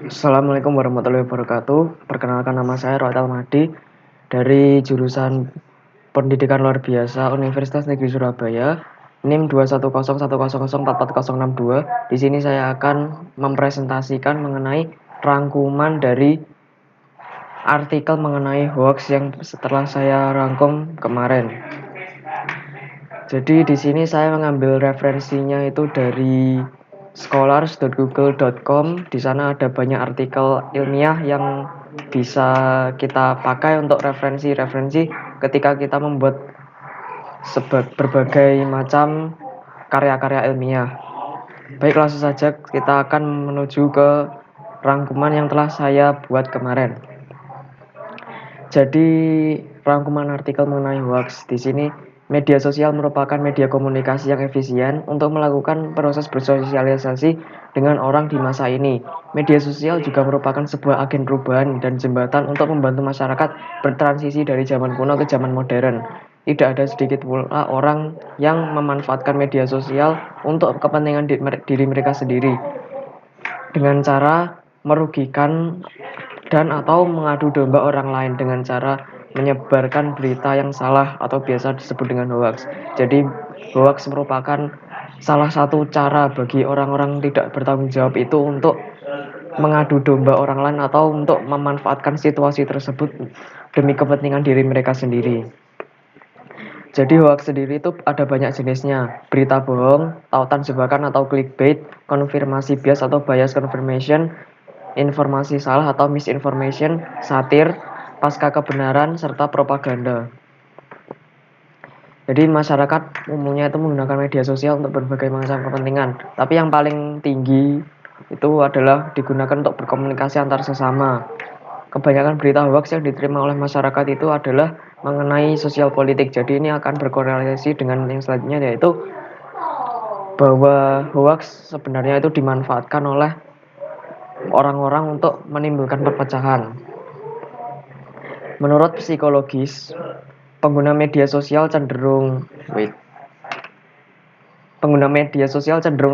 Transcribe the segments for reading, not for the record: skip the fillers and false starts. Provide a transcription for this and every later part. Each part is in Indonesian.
Assalamualaikum warahmatullahi wabarakatuh. Perkenalkan, nama saya Roat Almadi dari jurusan Pendidikan Luar Biasa Universitas Negeri Surabaya, NIM 21010144062. Di sini saya akan mempresentasikan mengenai rangkuman dari artikel mengenai hoax yang setelah saya rangkum kemarin. Jadi di sini saya mengambil referensinya itu dari scholars.google.com. Di sana ada banyak artikel ilmiah yang bisa kita pakai untuk referensi-referensi ketika kita membuat berbagai macam karya-karya ilmiah. Baik, langsung saja kita akan menuju ke rangkuman yang telah saya buat kemarin. Jadi rangkuman artikel mengenai hoax di sini, media sosial merupakan media komunikasi yang efisien untuk melakukan proses bersosialisasi dengan orang di masa ini. Media sosial juga merupakan sebuah agen perubahan dan jembatan untuk membantu masyarakat bertransisi dari zaman kuno ke zaman modern. Tidak ada sedikit pula orang yang memanfaatkan media sosial untuk kepentingan diri mereka sendiri dengan cara merugikan dan atau mengadu domba orang lain dengan cara menyebarkan berita yang salah atau biasa disebut dengan hoax. Jadi hoax merupakan salah satu cara bagi orang-orang tidak bertanggung jawab itu untuk mengadu domba orang lain atau untuk memanfaatkan situasi tersebut demi kepentingan diri mereka sendiri. Jadi hoax sendiri itu ada banyak jenisnya: berita bohong, tautan jebakan atau clickbait, konfirmasi bias atau bias confirmation, informasi salah atau misinformation, satir, pasca kebenaran, serta propaganda. Jadi masyarakat umumnya itu menggunakan media sosial untuk berbagai macam kepentingan. Tapi yang paling tinggi itu adalah digunakan untuk berkomunikasi antar sesama. Kebanyakan berita hoax yang diterima oleh masyarakat itu adalah mengenai sosial politik. Jadi ini akan berkorelasi dengan yang selanjutnya, yaitu bahwa hoax sebenarnya itu dimanfaatkan oleh orang-orang untuk menimbulkan perpecahan. Menurut psikologis, pengguna media sosial cenderung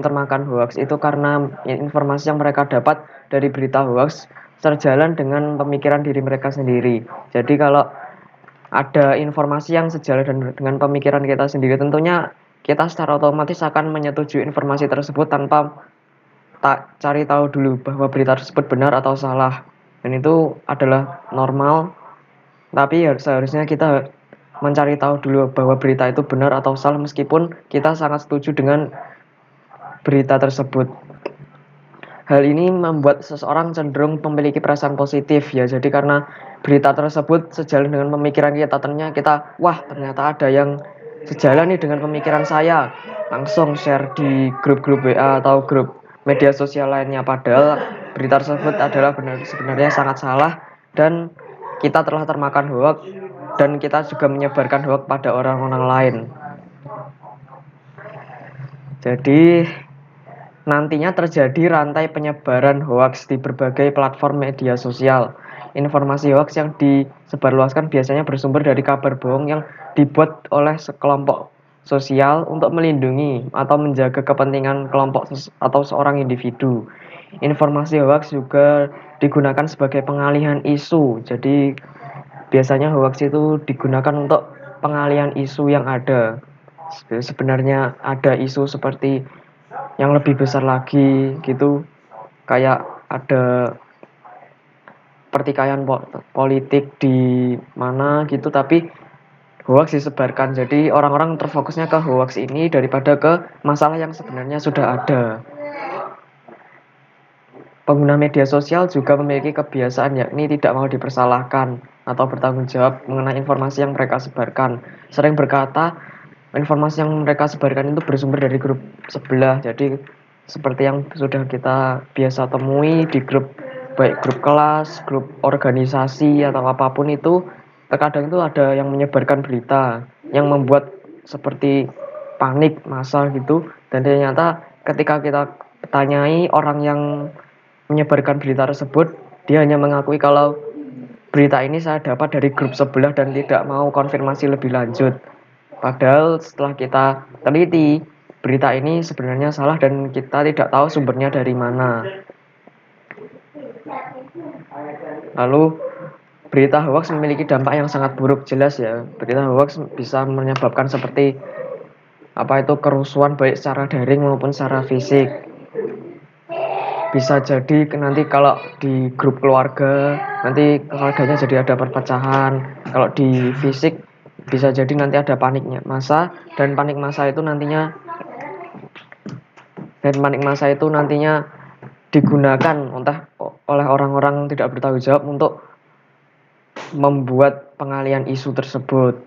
termakan hoax itu karena informasi yang mereka dapat dari berita hoax sejalan dengan pemikiran diri mereka sendiri. Jadi kalau ada informasi yang sejalan dengan pemikiran kita sendiri, tentunya kita secara otomatis akan menyetujui informasi tersebut tanpa cari tahu dulu bahwa berita tersebut benar atau salah. Dan itu adalah normal, tapi seharusnya kita mencari tahu dulu bahwa berita itu benar atau salah meskipun kita sangat setuju dengan berita tersebut. Hal ini membuat seseorang cenderung memiliki perasaan positif ya. Jadi karena berita tersebut sejalan dengan pemikiran kita, ternyata ada yang sejalan nih dengan pemikiran saya. Langsung share di grup-grup WA atau grup media sosial lainnya, padahal berita tersebut adalah sebenarnya sangat salah dan kita telah termakan hoax dan kita juga menyebarkan hoax pada orang-orang lain. Jadi nantinya terjadi rantai penyebaran hoax di berbagai platform media sosial. Informasi hoax yang disebarluaskan biasanya bersumber dari kabar bohong yang dibuat oleh sekelompok sosial untuk melindungi atau menjaga kepentingan kelompok atau seorang individu. Informasi hoax juga digunakan sebagai pengalihan isu. Jadi biasanya hoax itu digunakan untuk pengalihan isu yang ada. Sebenarnya ada isu seperti yang lebih besar lagi gitu, kayak ada pertikaian politik di mana gitu, tapi hoax disebarkan. Jadi orang-orang terfokusnya ke hoax ini daripada ke masalah yang sebenarnya sudah ada. Pengguna media sosial juga memiliki kebiasaan yakni tidak mau dipersalahkan atau bertanggung jawab mengenai informasi yang mereka sebarkan. Sering berkata informasi yang mereka sebarkan itu bersumber dari grup sebelah. Jadi seperti yang sudah kita biasa temui di grup, baik grup kelas, grup organisasi atau apapun itu, terkadang itu ada yang menyebarkan berita yang membuat seperti panik massal gitu, dan ternyata ketika kita tanyai orang yang menyebarkan berita tersebut, dia hanya mengakui kalau berita ini saya dapat dari grup sebelah dan tidak mau konfirmasi lebih lanjut. Padahal setelah kita teliti, berita ini sebenarnya salah dan kita tidak tahu sumbernya dari mana. Lalu berita hoax memiliki dampak yang sangat buruk, jelas ya. Berita hoax bisa menyebabkan seperti kerusuhan baik secara daring maupun secara fisik. Bisa jadi nanti kalau di grup keluarga, nanti keluarganya jadi ada perpecahan. Kalau di fisik bisa jadi nanti ada paniknya massa, dan panik massa itu nantinya digunakan entah oleh orang-orang tidak bertanggung jawab untuk membuat pengalihan isu tersebut.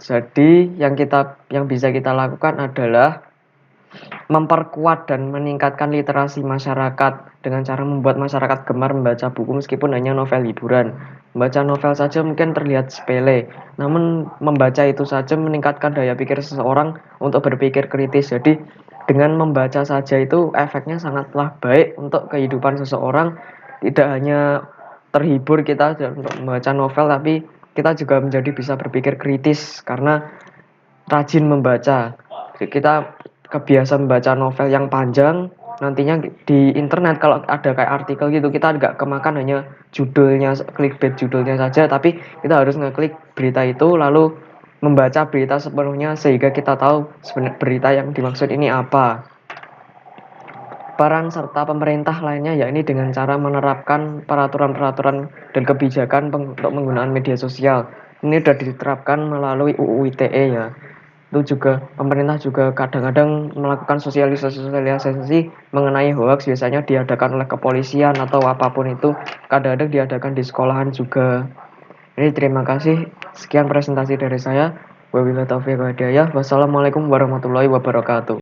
Jadi yang bisa kita lakukan adalah memperkuat dan meningkatkan literasi masyarakat dengan cara membuat masyarakat gemar membaca buku meskipun hanya novel hiburan. Membaca novel saja mungkin terlihat sepele, namun membaca itu saja meningkatkan daya pikir seseorang untuk berpikir kritis. Jadi dengan membaca saja itu efeknya sangatlah baik untuk kehidupan seseorang. Tidak hanya terhibur kita untuk membaca novel, tapi kita juga menjadi bisa berpikir kritis karena rajin membaca. Kita kebiasaan membaca novel yang panjang, nantinya di internet kalau ada kayak artikel gitu, kita nggak kemakan hanya judulnya, clickbait judulnya saja, tapi kita harus ngeklik berita itu lalu membaca berita sepenuhnya sehingga kita tahu sebenarnya berita yang dimaksud ini apa. Peran serta pemerintah lainnya yakni dengan cara menerapkan peraturan-peraturan dan kebijakan untuk penggunaan media sosial. Ini sudah diterapkan melalui UU ITE ya. Itu juga pemerintah juga kadang-kadang melakukan sosialisasi mengenai hoax, biasanya diadakan oleh kepolisian atau apapun itu, kadang-kadang diadakan di sekolahan juga. Ini terima kasih, sekian presentasi dari saya. Wabillahi taufiq wal hidayah. Wassalamualaikum warahmatullahi wabarakatuh.